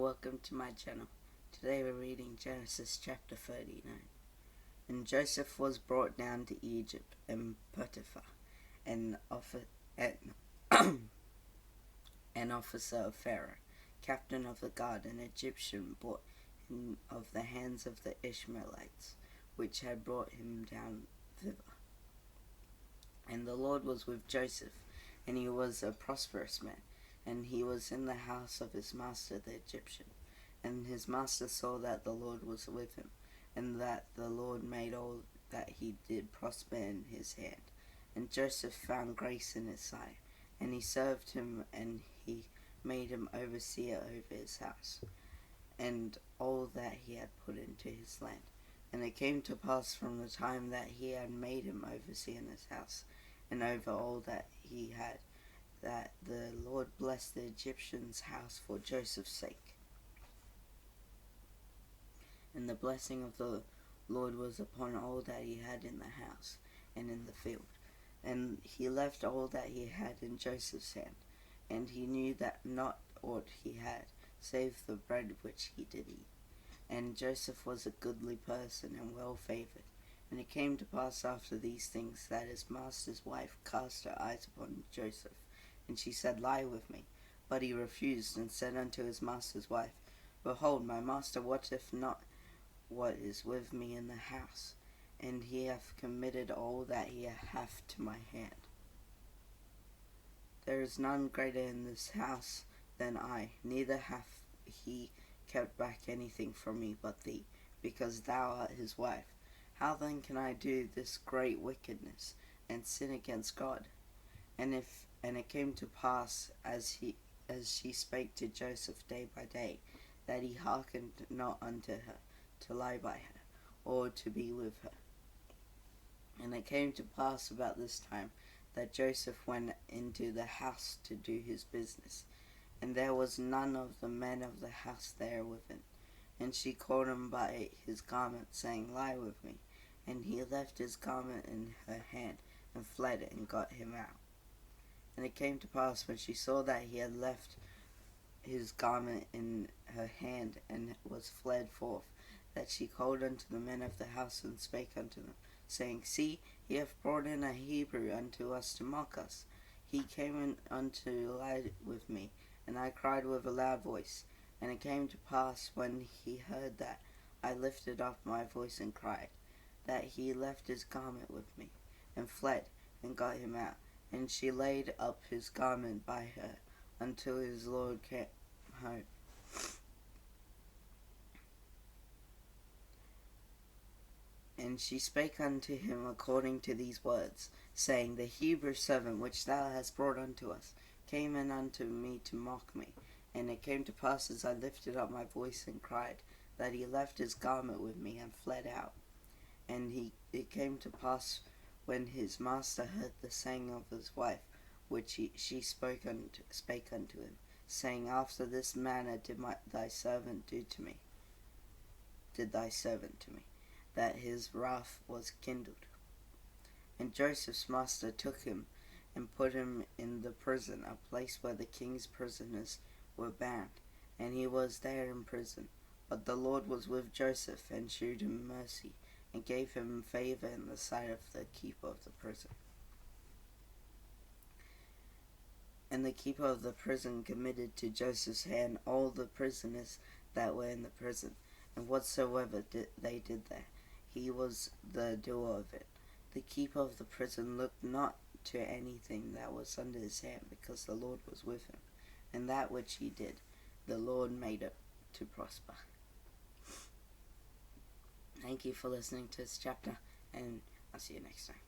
welcome to my channel. Today we're reading Genesis chapter 39. And Joseph was brought down to Egypt, and Potiphar, an officer of Pharaoh, captain of the guard, an Egyptian, bought him of the hands of the Ishmaelites, which had brought him down thither. And the Lord was with Joseph, and he was a prosperous man, and he was in the house of his master the Egyptian. And his master saw that the Lord was with him, and that the Lord made all that he did prosper in his hand. And Joseph found grace in his sight, and he served him, and he made him overseer over his house, and all that he had put into his land. And it came to pass from the time that he had made him overseer in his house, and over all that he had, that the Lord blessed the Egyptian's house for Joseph's sake. And the blessing of the Lord was upon all that he had in the house and in the field. And he left all that he had in Joseph's hand, and he knew that not aught he had, save the bread which he did eat. And Joseph was a goodly person and well favoured. And it came to pass after these things that his master's wife cast her eyes upon Joseph, and she said, Lie with me. But he refused, and said unto his master's wife, Behold, my master wotteth not what is with me in the house, and he hath committed all that he hath to my hand. There is none greater in this house than I, neither hath he kept back anything from me but thee, because thou art his wife. How then can I do this great wickedness, and sin against God? And it came to pass, as she spake to Joseph day by day, that he hearkened not unto her, to lie by her, or to be with her. And it came to pass about this time, that Joseph went into the house to do his business, and there was none of the men of the house there within. And she caught him by his garment, saying, Lie with me. And he left his garment in her hand, and fled, and got him out. And it came to pass, when she saw that he had left his garment in her hand, and was fled forth, that she called unto the men of the house, and spake unto them, saying, See, he hath brought in a Hebrew unto us to mock us. He came in unto lie with me, and I cried with a loud voice. And it came to pass, when he heard that I lifted up my voice and cried, that he left his garment with me, and fled, and got him out. And she laid up his garment by her, until his Lord came home. And she spake unto him according to these words, saying, The Hebrew servant which thou hast brought unto us came in unto me to mock me. And it came to pass, as I lifted up my voice and cried, that he left his garment with me, and fled out. And it came to pass, when his master heard the saying of his wife, which she spake unto him, saying, After this manner did thy servant to me, that his wrath was kindled. And Joseph's master took him, and put him in the prison, a place where the king's prisoners were bound, and he was there in prison. But the Lord was with Joseph, and shewed him mercy, and gave him favour in the sight of the keeper of the prison. And the keeper of the prison committed to Joseph's hand all the prisoners that were in the prison, and whatsoever they did there, he was the doer of it. The keeper of the prison looked not to anything that was under his hand, because the Lord was with him, and that which he did, the Lord made it to prosper. Thank you for listening to this chapter, and I'll see you next time.